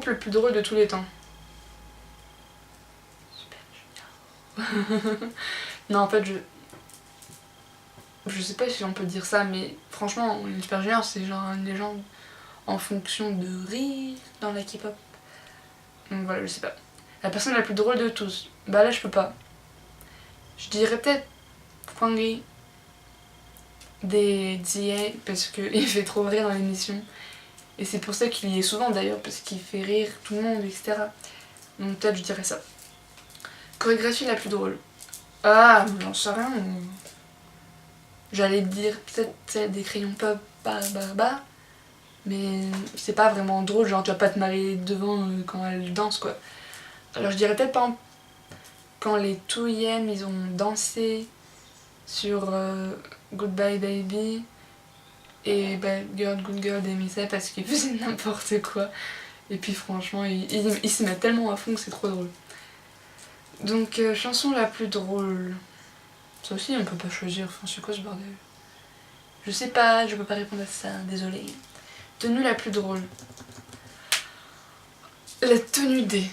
couple le plus drôle de tous les temps. Super Junior. Non, en fait, je sais pas si on peut dire ça, mais franchement, les Super Junior, c'est genre une légende en fonction de rire dans la K-pop. Donc voilà, je sais pas. La personne la plus drôle de tous. Bah là, je peux pas. Je dirais peut-être Hwangri des DA parce qu'il fait trop rire dans l'émission. Et c'est pour ça qu'il y est souvent d'ailleurs, parce qu'il fait rire tout le monde, etc. Donc peut-être je dirais ça. Chorégraphie la plus drôle. Ah, j'en sais rien. J'allais dire peut-être celle des crayons pop, bah. Mais c'est pas vraiment drôle, genre tu vas pas te marrer devant quand elle danse quoi. Alors je dirais peut-être par exemple quand les 2AM ils ont dansé sur Goodbye Baby et Bad Girl, Good Girl d'Emissé parce qu'ils faisaient n'importe quoi. Et puis franchement ils se mettent tellement à fond que c'est trop drôle. Donc chanson la plus drôle. Ça aussi on peut pas choisir, enfin c'est quoi ce bordel? Je sais pas, je peux pas répondre à ça, désolée. Tenue la plus drôle. La tenue des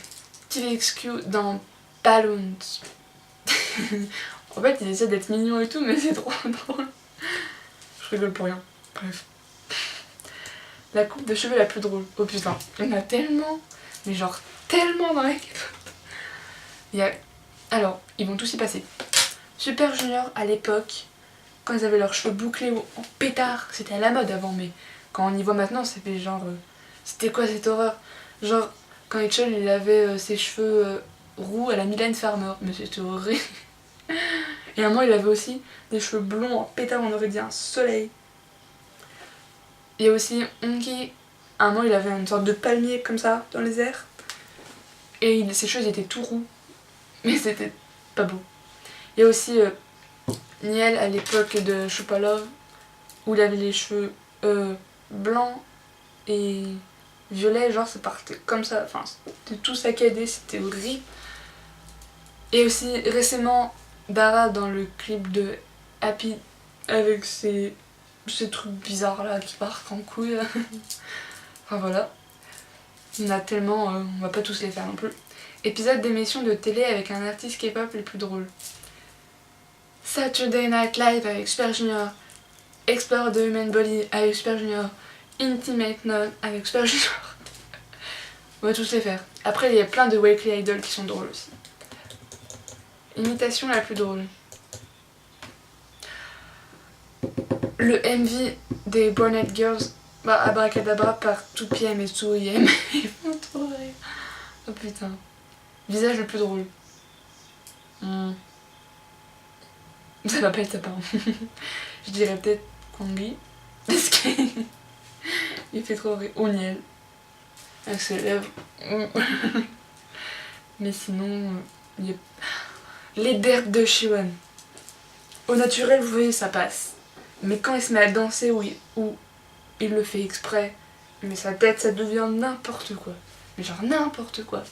TVXQ dans Balloons. En fait, ils essaient d'être mignons et tout, mais c'est trop drôle. Je rigole pour rien. Bref. La coupe de cheveux la plus drôle. Oh putain, il y en a tellement. Mais genre tellement dans la K-pop. Alors, ils vont tous y passer. Super Junior à l'époque, quand ils avaient leurs cheveux bouclés en pétard, c'était à la mode avant, mais quand on y voit maintenant, ça fait genre. C'était quoi cette horreur? Genre, quand Hitchell il avait ses cheveux roux à la Mylène Farmer, mais c'était horrible. Et à un moment, il avait aussi des cheveux blonds en pétard, on aurait dit un soleil. Il y a aussi Hongki, à un moment, il avait une sorte de palmier comme ça dans les airs. Et ses cheveux ils étaient tout roux, mais c'était pas beau. Il y a aussi Niel à l'époque de Chupa Love, où il avait les cheveux blancs et violets, genre ça partait comme ça, enfin c'était tout saccadé, c'était horrible. Et aussi récemment Dara dans le clip de Happy avec ces trucs bizarres là qui partent en couille. Enfin voilà. Il y en a tellement, on va pas tous les faire non plus. Épisode d'émission de télé avec un artiste K-pop les plus drôles. Saturday Night Live avec Super Junior. Explore the Human Body avec Super Junior. Intimate Nun avec Super Junior. On va tous les faire. Après il y a plein de Weekly Idol qui sont drôles aussi. Imitation la plus drôle. Le MV des Bonnet Girls, Abracadabra par 2PM et 2AM. Ils font trop rire. Oh putain. Visage le plus drôle. Ça va pas être ça par Je dirais peut-être Hwangri. Parce qu'il fait trop rire. Ou Niel. Avec ses lèvres. Mais sinon, il y a... Les derdes de Shiwon. Au naturel, vous voyez, ça passe. Mais quand il se met à danser ou il le fait exprès, mais sa tête, ça devient n'importe quoi. Mais genre n'importe quoi.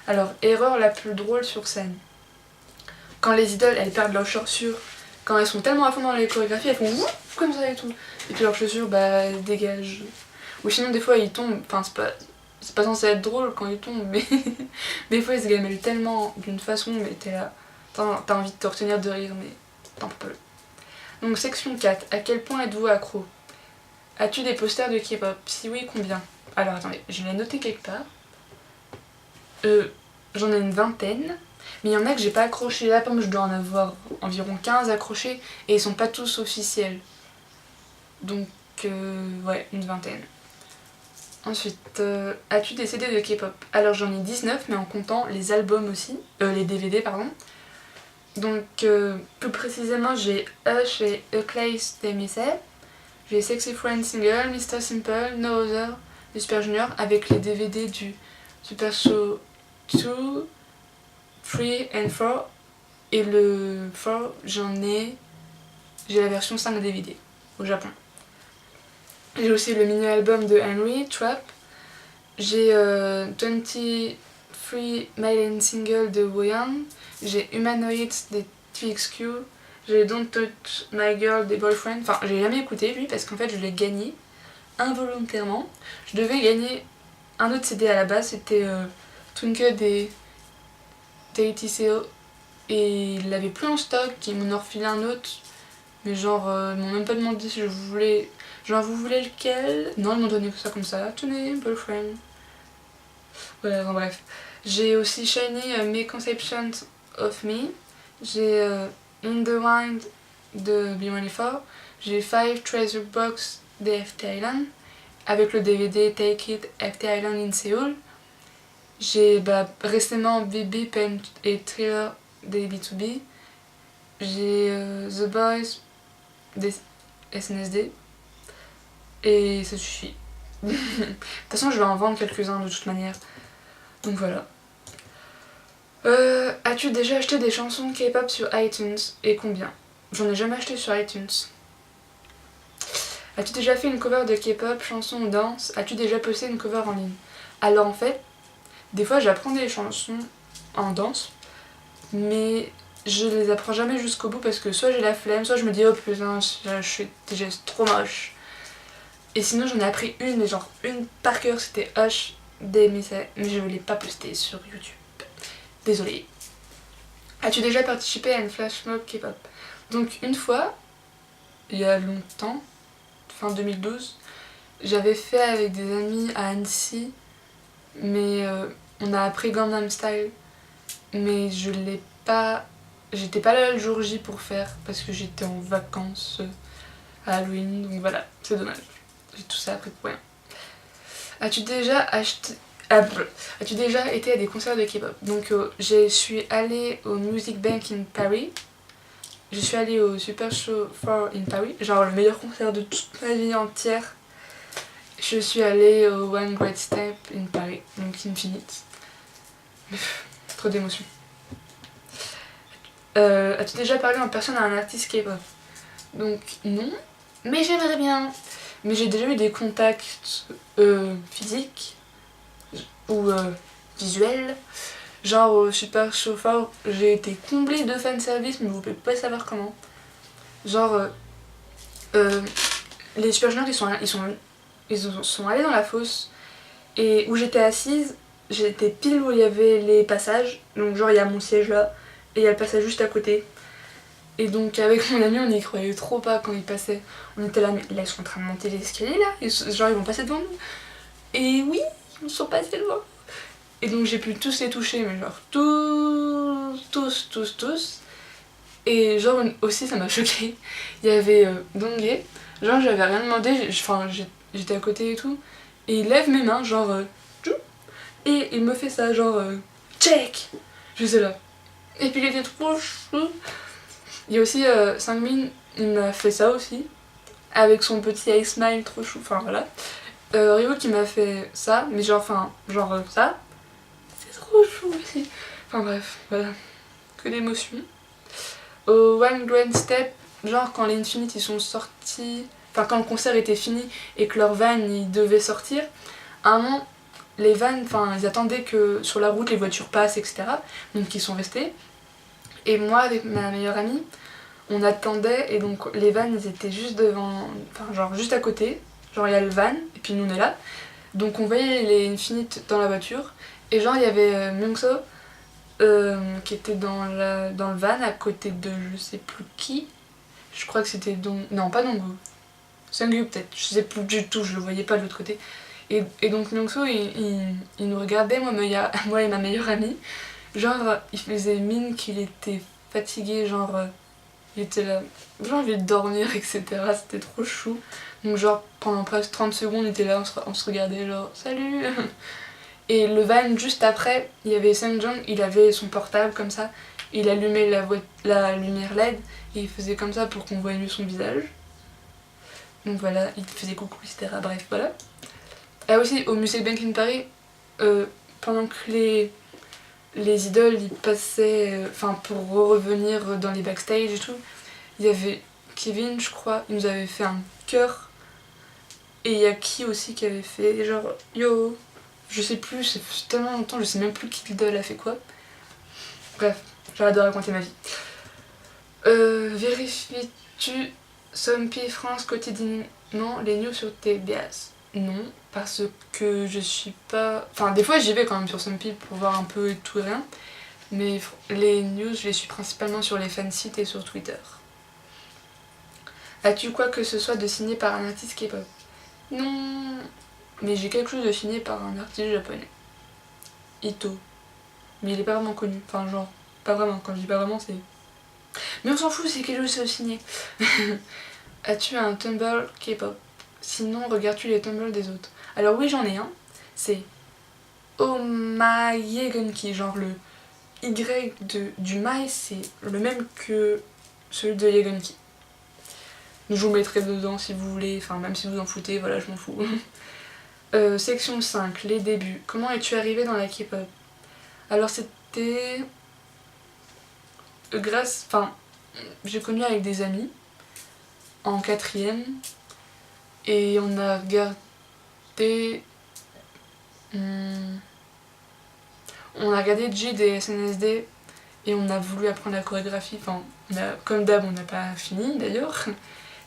Alors, erreur la plus drôle sur scène. Quand les idoles, elles perdent leurs chaussures, quand elles sont tellement à fond dans les chorégraphies, elles font ouf comme ça et tout. Et puis leurs chaussures, bah, elles dégagent. Ou sinon, des fois, ils tombent. Enfin, c'est pas censé être drôle quand ils tombent, mais des fois, ils se gamellent tellement d'une façon, mais t'es là. T'as envie de te retenir de rire, mais t'en peux pas. Donc, section 4. À quel point êtes-vous accro? As-tu des posters de K-pop? Si oui, combien? Alors, attendez, je l'ai noté quelque part. J'en ai une vingtaine. Mais il y en a que j'ai pas accroché. Là, par exemple, je dois en avoir environ 15 accrochés et ils sont pas tous officiels. Donc, ouais, une vingtaine. Ensuite, as-tu des CD de K-pop? Alors, j'en ai 19, mais en comptant les albums aussi. Les DVD, pardon. Donc, plus précisément, j'ai Hush et A Place d'Emissé. J'ai Sexy Friend Single, Mr. Simple, No Other, du Super Junior, avec les DVD du Super Show 2. 3 and 4 et le 4 j'ai la version 5 DVD au Japon. J'ai aussi le mini album de Henry, Trap. J'ai 23 Maiden Single de Woyan. J'ai Humanoids des TXQ. J'ai Don't Touch My Girl des Boyfriend. Enfin, j'ai jamais écouté lui parce qu'en fait je l'ai gagné involontairement. Je devais gagner un autre CD à la base, c'était Twinkle des TTCO et il l'avait plus en stock, ils m'en ont refilé un autre, mais genre ils m'ont même pas demandé si je voulais. Genre vous voulez lequel? Non, ils m'ont donné que ça comme ça, tenez, boyfriend. Voilà, enfin, bref. J'ai aussi Shiny Misconceptions of Me, j'ai In the Wind de B1A4, j'ai 5 Treasure Box des FT Island, avec le DVD Take It FT Island in Seoul. J'ai récemment Baby Pen et Thriller des B2B. J'ai The Boys des SNSD. Et ça suffit. De toute façon, je vais en vendre quelques-uns de toute manière. Donc voilà. As-tu déjà acheté des chansons K-pop sur iTunes? Et combien? J'en ai jamais acheté sur iTunes. As-tu déjà fait une cover de K-pop, chanson ou danse? As-tu déjà posté une cover en ligne? Alors en fait, des fois j'apprends des chansons en danse, mais je les apprends jamais jusqu'au bout parce que soit j'ai la flemme, soit je me dis oh putain, je fais des gestes trop moches. Et sinon j'en ai appris une, mais genre une par cœur, c'était Hush des Missy, mais je ne l'ai pas postée sur YouTube. Désolée. As-tu déjà participé à une flash mob K-pop? Donc une fois, il y a longtemps, fin 2012, j'avais fait avec des amis à Annecy, mais on a appris Gangnam Style, mais je l'ai pas... J'étais pas là le jour J pour faire, parce que j'étais en vacances à Halloween, donc voilà, c'est dommage. J'ai tout ça appris pour rien. As-tu déjà acheté... As-tu déjà été à des concerts de K-pop? Donc je suis allée au Music Bank in Paris. Je suis allée au Super Show 4 in Paris, genre le meilleur concert de toute ma vie entière. Je suis allée au One Great Step in Paris, donc Infinite. Trop d'émotions. As-tu déjà parlé en personne à un artiste K-pop? Donc non, mais j'aimerais bien. Mais j'ai déjà eu des contacts physiques ou visuels. Genre au Super Show 4, j'ai été comblée de fanservice, mais vous pouvez pas savoir comment. Genre, les Super Juniors ils sont allés dans la fosse et où j'étais assise, j'étais pile où il y avait les passages. Donc genre il y a mon siège là et il y a le passage juste à côté. Et donc avec mon ami on y croyait trop pas quand ils passaient. On était là, mais là ils sont en train de monter l'escalier là, genre ils vont passer devant nous. Et oui, ils sont passés devant. Et donc j'ai pu tous les toucher, mais genre tous. Et genre aussi ça m'a choqué. Il y avait Donghae, genre j'avais rien demandé, j'étais à côté et tout. Et il lève mes mains, genre et il me fait ça, genre check. Je sais là. Et puis il était trop chou. Il y a aussi Sangmin, il m'a fait ça aussi. Avec son petit eye smile trop chou, enfin voilà. Ryo qui m'a fait ça, mais genre ça. C'est trop chou aussi. Enfin bref, voilà. Que d'émotions. Au One Grand Step, genre quand les Infinite ils sont sortis, enfin quand le concert était fini et que leur van ils devaient sortir, à un moment les vannes, enfin ils attendaient que sur la route les voitures passent, etc. Donc ils sont restés. Et moi avec ma meilleure amie, on attendait et donc les vannes ils étaient juste devant, enfin genre juste à côté, genre il y a le van et puis nous on est là. Donc on voyait les Infinite dans la voiture et genre il y avait Myungso qui était dans le van à côté de je sais plus qui. Je crois que c'était non pas Donggu. Sungyu peut-être, je sais plus du tout, je le voyais pas de l'autre côté. Et donc Myungso il nous regardait, moi et ma meilleure amie. Genre il faisait mine qu'il était fatigué, genre il était là, j'ai envie de dormir, etc. C'était trop chou. Donc genre pendant presque 30 secondes il était là, on se regardait genre salut. Et le van juste après, il y avait Seungjong, il avait son portable comme ça, il allumait la lumière LED et il faisait comme ça pour qu'on voie mieux son visage. Donc voilà, il faisait coucou, etc. Bref, voilà. Et aussi au Music Bank in Paris, pendant que les idoles ils passaient, pour revenir dans les backstage et tout, il y avait Kevin, je crois, il nous avait fait un cœur. Et il y a qui aussi qui avait fait genre yo. Je sais plus, c'est tellement longtemps, je sais même plus qui l'idole a fait quoi. Bref, j'arrête de raconter ma vie. Vérifies-tu Sompi France Non, les news sur TBS. Non, parce que je suis pas... Enfin, des fois j'y vais quand même sur Sunpeep pour voir un peu et tout et rien. Mais les news, je les suis principalement sur les fansites et sur Twitter. As-tu quoi que ce soit de signé par un artiste K-pop? Non, mais j'ai quelque chose de signé par un artiste japonais. Ito. Mais il est pas vraiment connu. Enfin, genre, pas vraiment. Quand je dis pas vraiment, c'est... Mais on s'en fout, c'est quelque chose de signé. As-tu un Tumblr K-pop? Sinon, regardes-tu les Tumblr des autres? Alors oui, j'en ai un. C'est Omayegenki, genre le Y du Mai, c'est le même que celui de Yegenki. Je vous mettrai dedans si vous voulez, enfin même si vous en foutez, voilà, je m'en fous. Section 5, les débuts. Comment es-tu arrivé dans la K-pop? Alors c'était... grâce... Enfin, j'ai connu avec des amis en 4ème et on a regardé... on a regardé J des SNSD et on a voulu apprendre la chorégraphie. Enfin, comme d'hab, on n'a pas fini d'ailleurs.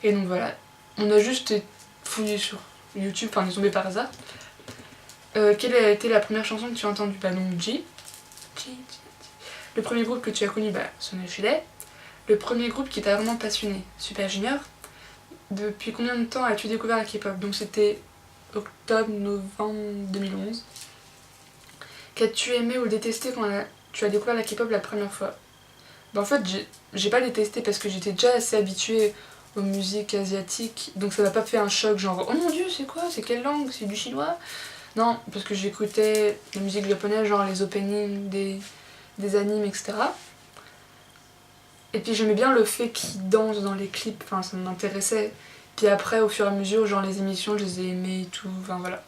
Et donc voilà, on a juste fouillé sur YouTube, enfin on est tombé par hasard. Quelle a été la première chanson que tu as entendue? Bah donc J. Le premier groupe que tu as connu, bah Sonoshide. Le premier groupe qui t'a vraiment passionné, Super Junior. Depuis combien de temps as-tu découvert la K-pop? Donc c'était octobre-novembre 2011. Qu'as-tu aimé ou détesté quand tu as découvert la K-pop la première fois? Bah en fait j'ai pas détesté parce que j'étais déjà assez habituée aux musiques asiatiques, donc ça m'a pas fait un choc genre oh mon dieu c'est quoi, c'est quelle langue, c'est du chinois? Non, parce que j'écoutais la musique japonaise, genre les openings des animes, etc. Et puis j'aimais bien le fait qu'ils dansent dans les clips, enfin ça m'intéressait. Puis après au fur et à mesure, genre les émissions je les ai aimées et tout, enfin voilà.